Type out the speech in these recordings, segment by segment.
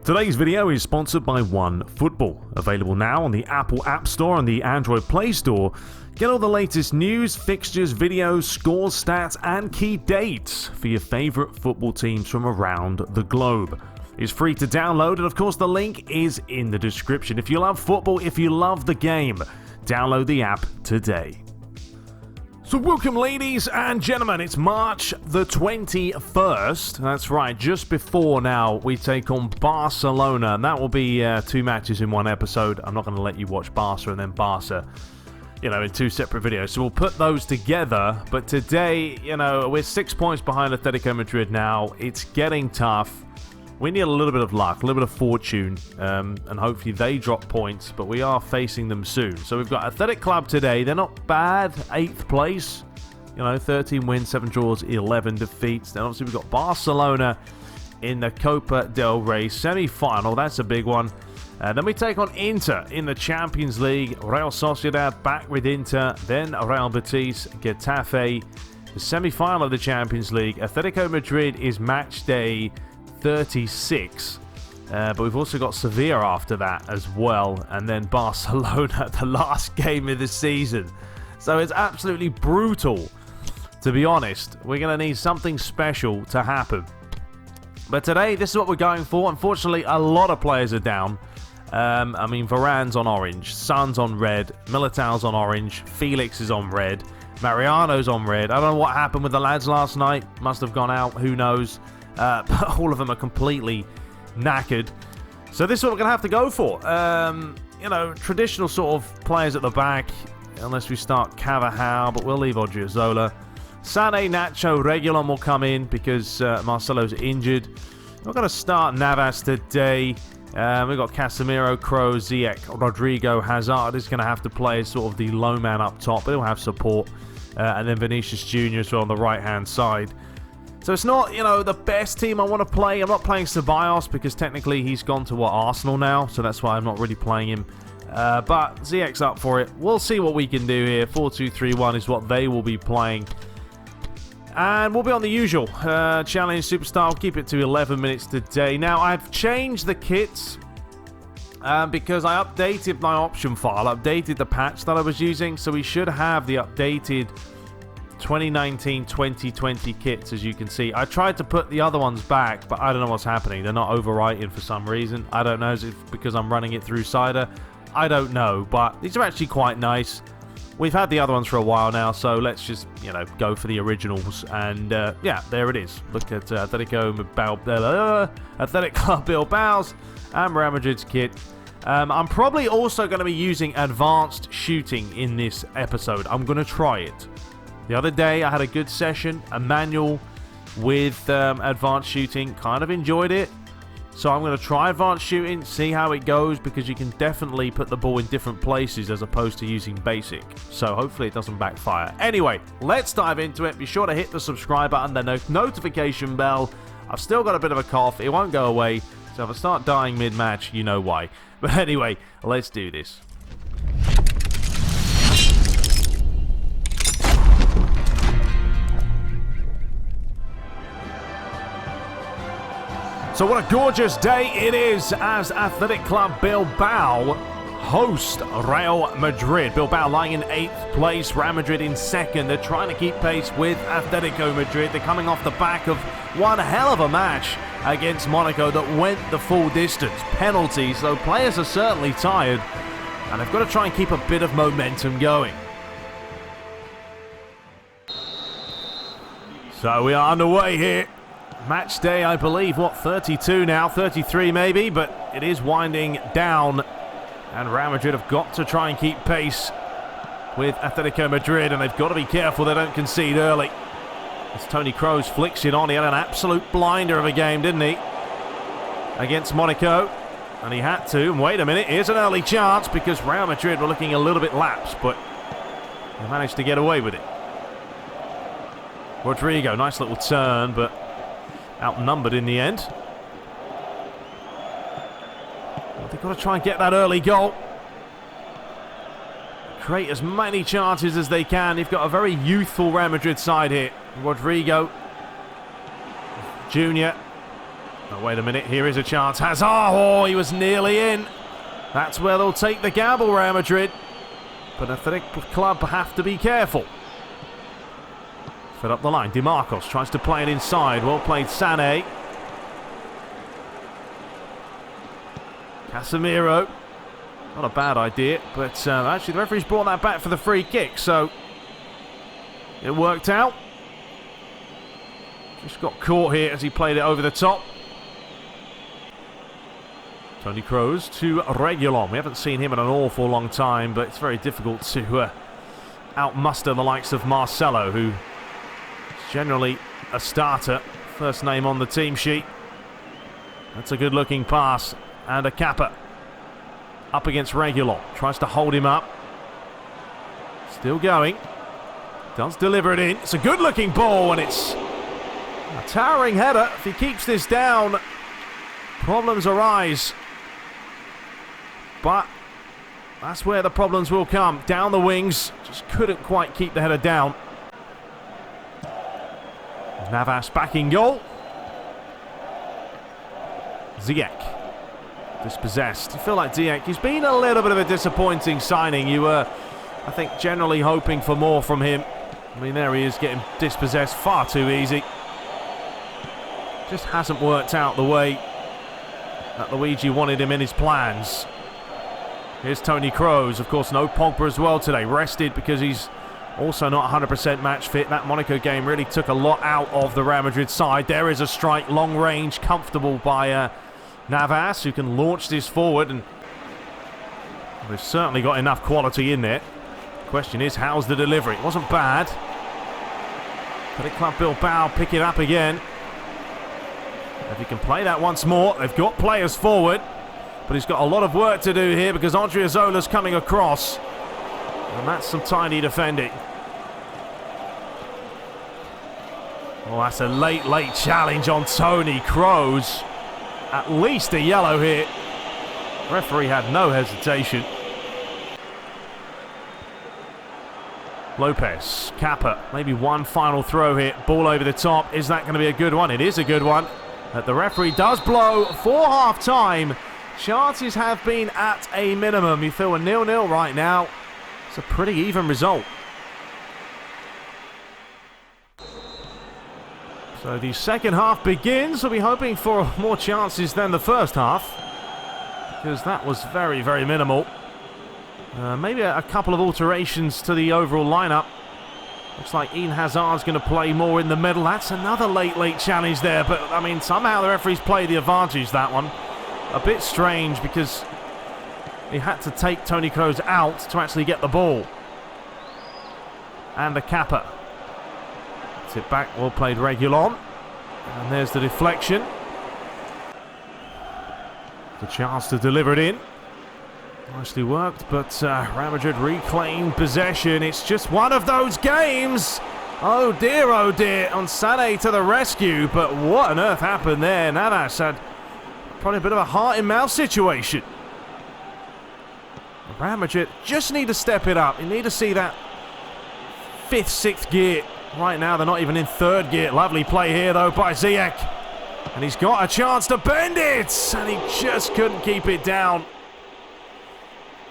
Today's video is sponsored by OneFootball, available now on the Apple App Store and the Android Play Store. Get all the latest news, fixtures, videos, scores, stats, and key dates for your favorite football teams from around the globe. It's free to download, and of course the link is in the description. If you love football, if you love the game, download the app today. So welcome, ladies and gentlemen, it's March the 21st, that's right, just before now we take on Barcelona, and that will be two matches in one episode. I'm not going to let you watch Barca and then Barca, in two separate videos, so we'll put those together. But today, we're 6 points behind Atletico Madrid now. It's getting tough. We need a little bit of luck, a little bit of fortune, and hopefully they drop points, but we are facing them soon. So we've got Athletic Club today. They're not bad, 8th place, 13 wins, 7 draws, 11 defeats. Then obviously we've got Barcelona in the Copa del Rey semi-final. That's a big one. Then we take on Inter in the Champions League. Real Sociedad back with Inter. Then Real Betis, Getafe, the semi-final of the Champions League. Atletico Madrid is match day 36, but we've also got Sevilla after that as well, and then Barcelona, the last game of the season. So it's absolutely brutal, to be honest. We're going to need something special to happen. But today, this is what we're going for. Unfortunately, a lot of players are down. Varane's on orange, Son's on red, Militao's on orange, Felix is on red, Mariano's on red. I don't know what happened with the lads last night. Must have gone out, who knows. But all of them are completely knackered. So this is what we're going to have to go for. Traditional sort of players at the back, unless we start Carvajal, but we'll leave Odriozola. Sané, Nacho, Reguilon will come in because Marcelo's injured. We're going to start Navas today. We've got Casemiro, Kroos, Ziyech, Rodrigo, Hazard is going to have to play as sort of the low man up top, but he'll have support. And then Vinicius Jr. as well on the right-hand side. So it's not, the best team I want to play. I'm not playing Ceballos because technically he's gone to Arsenal now, so that's why I'm not really playing him. But Ziyech's up for it. We'll see what we can do here. 4-2-3-1 is what they will be playing. And we'll be on the usual challenge superstar. I'll keep it to 11 minutes today. Now, I've changed the kits because I updated my option file, updated the patch that I was using, so we should have the updated 2019-2020 kits, as you can see. I tried to put the other ones back, but I don't know what's happening. They're not overwriting for some reason. I don't know. Is it because I'm running it through Cider? I don't know, but these are actually quite nice. We've had the other ones for a while now, so let's just, go for the originals. And, yeah, there it is. Look at Athletic Club Bilbao's and Real Madrid's kit. I'm probably also going to be using advanced shooting in this episode. I'm going to try it. The other day, I had a good session, a manual with advanced shooting. Kind of enjoyed it. So I'm going to try advanced shooting, see how it goes, because you can definitely put the ball in different places as opposed to using basic. So hopefully it doesn't backfire. Anyway, let's dive into it. Be sure to hit the subscribe button, the notification bell. I've still got a bit of a cough. It won't go away. So if I start dying mid-match, you know why. But anyway, let's do this. So what a gorgeous day it is as Athletic Club Bilbao host Real Madrid. Bilbao lying in 8th place, Real Madrid in 2nd. They're trying to keep pace with Atletico Madrid. They're coming off the back of one hell of a match against Monaco that went the full distance. Penalties, so players are certainly tired, and they've got to try and keep a bit of momentum going. So we are underway here. Match day, I believe, 32 now, 33 maybe, but it is winding down. And Real Madrid have got to try and keep pace with Atletico Madrid, and they've got to be careful they don't concede early. As Toni Kroos flicks it on, he had an absolute blinder of a game, didn't he? Against Monaco, and he had to. And wait a minute, here's an early chance because Real Madrid were looking a little bit lapsed, but they managed to get away with it. Rodrigo, nice little turn, but outnumbered in the end. Well, they've got to try and get that early goal. Create as many chances as they can. They've got a very youthful Real Madrid side here. Rodrigo Jr. Oh, wait a minute, here is a chance. Hazard, oh, he was nearly in. That's where they'll take the gamble, Real Madrid. But Athletic Club have to be careful. Fit up the line. DeMarcos tries to play it inside. Well played, channeI. Casemiro. Not a bad idea, but actually the referee's brought that back for the free kick, so it worked out. Just got caught here as he played it over the top. Toni Kroos to Reguilon. We haven't seen him in an awful long time, but it's very difficult to outmuster the likes of Marcelo, who is generally a starter. First name on the team sheet. That's a good-looking pass. And a Kappa up against Reguilon. Tries to hold him up. Still going. Does deliver it in. It's a good-looking ball, and it's a towering header. If he keeps this down, problems arise. But that's where the problems will come. Down the wings. Just couldn't quite keep the header down. Navas back in goal. Ziyech. Dispossessed. You feel like Ziyech, he's been a little bit of a disappointing signing. You were, I think, generally hoping for more from him. I mean, there he is getting dispossessed far too easy. Just hasn't worked out the way that Luigi wanted him in his plans. Here's Toni Kroos. Of course, no Pogba as well today. Rested because he's also not 100% match fit. That Monaco game really took a lot out of the Real Madrid side. There is a strike, long range, comfortable by Navas, who can launch this forward. And they've certainly got enough quality in there. The question is, how's the delivery? It wasn't bad. Athletic Club Bilbao pick it up again. If he can play that once more, they've got players forward. But he's got a lot of work to do here because Odriozola's coming across. And that's some tiny defending. Oh, that's a late challenge on Toni Kroos. At least a yellow here. The referee had no hesitation. Lopez, Kappa, maybe one final throw here. Ball over the top. Is that going to be a good one? It is a good one. But the referee does blow for half-time. Chances have been at a minimum. You feel a 0-0 right now. It's a pretty even result. So the second half begins. We'll be hoping for more chances than the first half, because that was very, very minimal. Maybe a couple of alterations to the overall lineup. Looks like Eden Hazard's going to play more in the middle. That's another late challenge there. But, I mean, somehow the referee's played the advantage, that one. A bit strange because he had to take Toni Kroos out to actually get the ball. And a Kappa. It back, well played Reguilon. And there's the deflection. The chance to deliver it in. Nicely worked, but Real Madrid reclaimed possession. It's just one of those games. Oh dear, on channeI to the rescue. But what on earth happened there? Navas had probably a bit of a heart-in-mouth situation. Real Madrid just need to step it up. You need to see that 5th, 6th gear. Right now, they're not even in 3rd gear. Lovely play here, though, by Ziyech. And he's got a chance to bend it. And he just couldn't keep it down.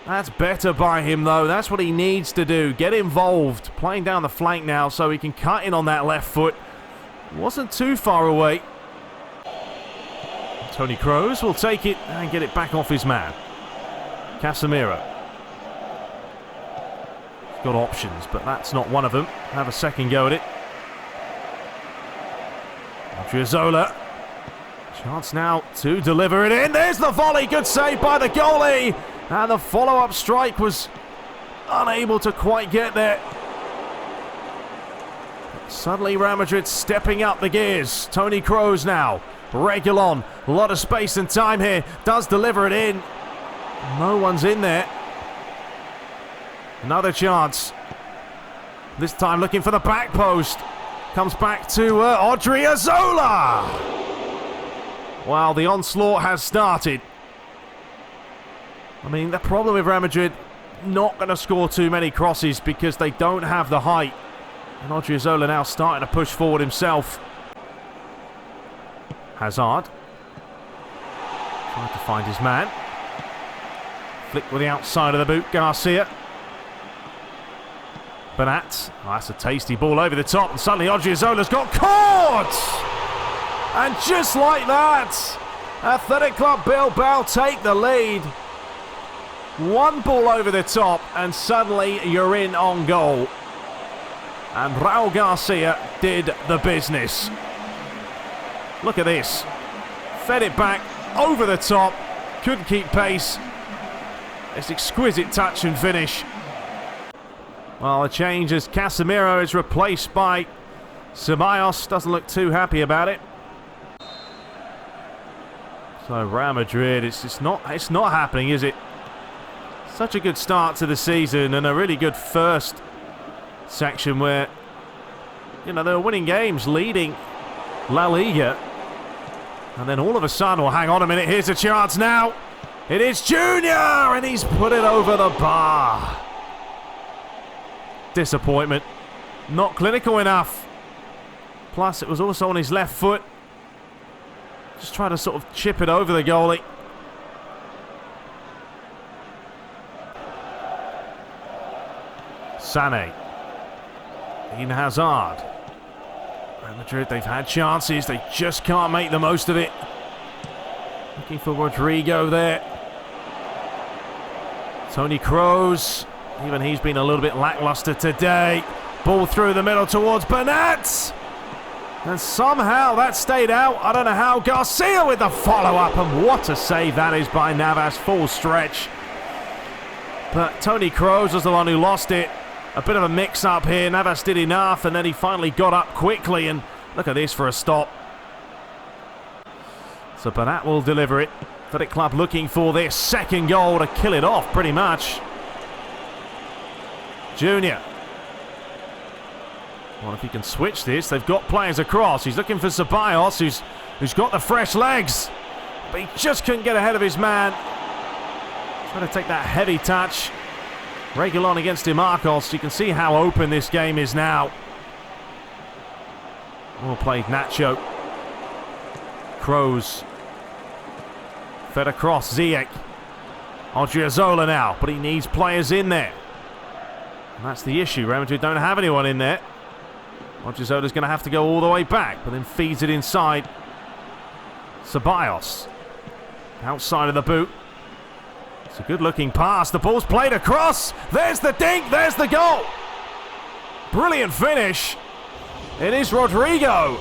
That's better by him, though. That's what he needs to do. Get involved. Playing down the flank now so he can cut in on that left foot. Wasn't too far away. Toni Kroos will take it and get it back off his man. Casemiro. Got options, but that's not one of them. Have a second go at it. Odriozola. Chance now to deliver it in. There's the volley. Good save by the goalie. And the follow-up strike was unable to quite get there. Suddenly Real Madrid stepping up the gears. Toni Kroos now. Reguilon. A lot of space and time here. Does deliver it in. No one's in there. Another chance. This time looking for the back post. Comes back to Odriozola. Well, the onslaught has started. I mean, the problem with Real Madrid, not going to score too many crosses because they don't have the height. And Odriozola now starting to push forward himself. Hazard. Tried to find his man. Flick with the outside of the boot, Garcia. Bernat. Oh, that's a tasty ball over the top, and suddenly Odriazola's got caught! And just like that, Athletic Club Bilbao take the lead. One ball over the top, and suddenly you're in on goal. And Raul Garcia did the business. Look at this. Fed it back, over the top, couldn't keep pace. This exquisite touch and finish. Well, the change as Casemiro is replaced by Ceballos. Doesn't look too happy about it. So Real Madrid, it's not happening, is it? Such a good start to the season and a really good first section where, you know, they were winning games, leading La Liga. And then all of a sudden, well, hang on a minute, here's a chance now. It is Junior, and he's put it over the bar. Disappointment. Not clinical enough. Plus, it was also on his left foot. Just trying to sort of chip it over the goalie. Sané. Eden Hazard. Real Madrid, they've had chances. They just can't make the most of it. Looking for Rodrigo there. Toni Kroos. Even he's been a little bit lackluster today. Ball through the middle towards Bernat. And somehow that stayed out. I don't know how. Garcia with the follow-up. And what a save that is by Navas. Full stretch. But Toni Kroos was the one who lost it. A bit of a mix-up here. Navas did enough. And then he finally got up quickly. And look at this for a stop. So Bernat will deliver it. Athletic Club looking for their second goal to kill it off pretty much. Junior. Well, if he can switch this, they've got players across. He's looking for Ceballos, who's got the fresh legs. But he just couldn't get ahead of his man. Trying to take that heavy touch. Reguilon against DeMarcos. You can see how open this game is now. Well played, Nacho. Kroos. Fed across, Ziyech. Odriozola now, but he needs players in there. And that's the issue. Real Madrid don't have anyone in there. Odriozola's going to have to go all the way back, but then feeds it inside. Ceballos. Outside of the boot. It's a good-looking pass. The ball's played across. There's the dink. There's the goal. Brilliant finish. It is Rodrigo.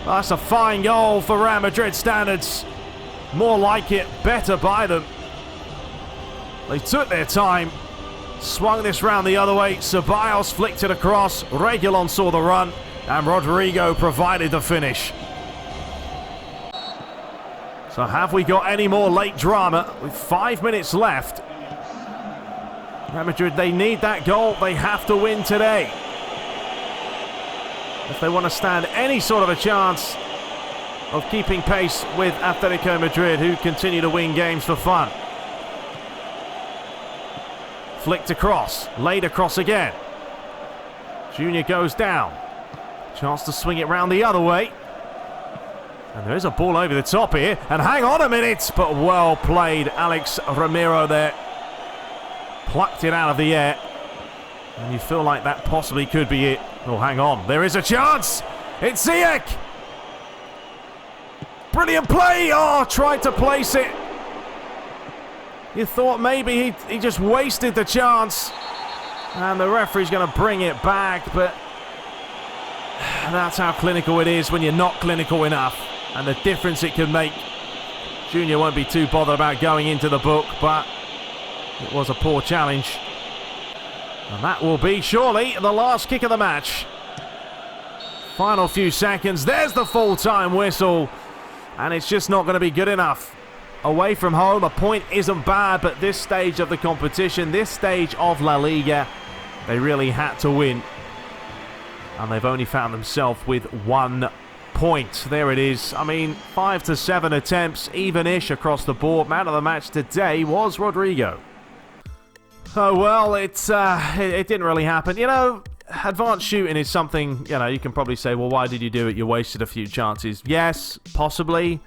That's a fine goal for Real Madrid standards. More like it. Better by them. They took their time. Swung this round the other way. Ceballos flicked it across. Reguilon saw the run. And Rodrigo provided the finish. So have we got any more late drama? With 5 minutes left. Real Madrid, they need that goal. They have to win today. If they want to stand any sort of a chance of keeping pace with Atletico Madrid, who continue to win games for fun. Flicked across, laid across again. Junior goes down. Chance to swing it round the other way. And there is a ball over the top here. And hang on a minute, but well played. Alex Ramiro there. Plucked it out of the air. And you feel like that possibly could be it. Oh, hang on. There is a chance. It's Ziyech. Brilliant play. Oh, tried to place it. You thought maybe he just wasted the chance. And the referee's going to bring it back. But that's how clinical it is when you're not clinical enough. And the difference it can make. Junior won't be too bothered about going into the book. But it was a poor challenge. And that will be surely the last kick of the match. Final few seconds. There's the full-time whistle. And it's just not going to be good enough. Away from home, a point isn't bad, but this stage of the competition, this stage of La Liga, they really had to win. And they've only found themselves with 1 point. There it is. I mean, 5 to 7 attempts, even-ish across the board. Man of the match today was Rodrigo. Oh, well, it didn't really happen. You know, advanced shooting is something, you know, you can probably say, well, why did you do it? You wasted a few chances. Yes, possibly.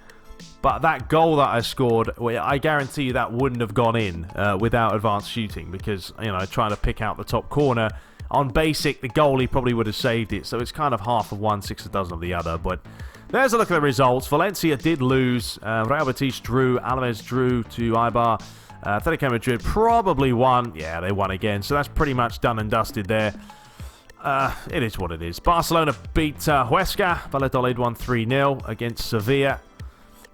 But that goal that I scored, well, I guarantee you that wouldn't have gone in without advanced shooting, because, you know, trying to pick out the top corner. On basic, the goalie probably would have saved it, so it's kind of half of one, 6 a dozen of the other. But there's a look at the results. Valencia did lose. Real Betis drew. Alaves drew to Eibar. Atletico Madrid probably won. Yeah, they won again, so that's pretty much done and dusted there. It is what it is. Barcelona beat Huesca. Valladolid won 3-0 against Sevilla.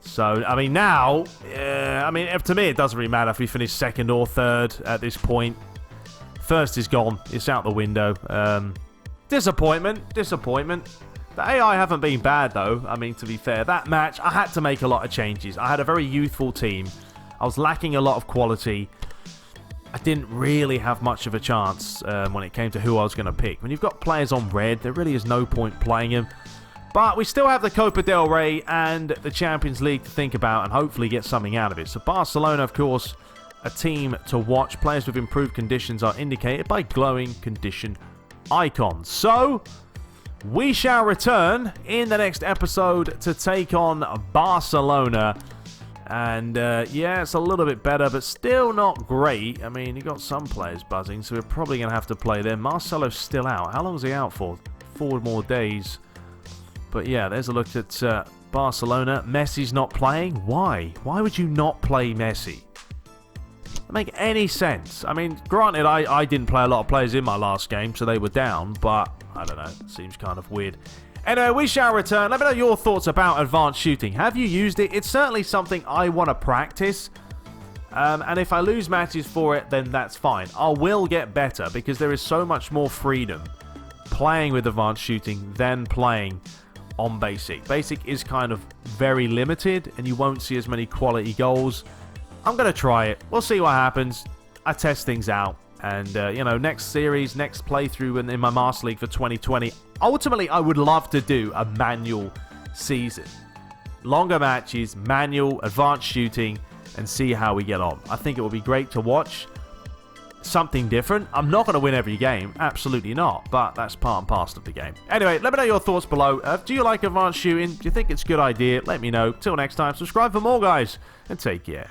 So, I mean, now, I mean, to me, it doesn't really matter if we finish second or third at this point. First is gone. It's out the window. Disappointment. The AI haven't been bad, though. I mean, to be fair, that match, I had to make a lot of changes. I had a very youthful team. I was lacking a lot of quality. I didn't really have much of a chance when it came to who I was going to pick. When you've got players on red, there really is no point playing them. But we still have the Copa del Rey and the Champions League to think about and hopefully get something out of it. So Barcelona, of course, a team to watch. Players with improved conditions are indicated by glowing condition icons. So we shall return in the next episode to take on Barcelona. And yeah, it's a little bit better, but still not great. I mean, you got some players buzzing, so we're probably going to have to play them. Marcelo's still out. How long is he out for? 4 more days. But yeah, there's a look at Barcelona. Messi's not playing. Why? Why would you not play Messi? Doesn't make any sense. I mean, granted, I didn't play a lot of players in my last game, so they were down. But, I don't know. It seems kind of weird. Anyway, we shall return. Let me know your thoughts about advanced shooting. Have you used it? It's certainly something I want to practice. And if I lose matches for it, then that's fine. I will get better because there is so much more freedom playing with advanced shooting than playing on basic. Basic is kind of very limited and you won't see as many quality goals. I'm going to try it. We'll see what happens. I test things out. And, you know, next series, next playthrough in my Master League for 2020, ultimately, I would love to do a manual season. Longer matches, manual, advanced shooting, and see how we get on. I think it will be great to watch. Something different. I'm not going to win every game. Absolutely not. But that's part and parcel of the game. Anyway, let me know your thoughts below. Do you like advanced shooting? Do you think it's a good idea? Let me know. Till next time, subscribe for more, guys. And take care.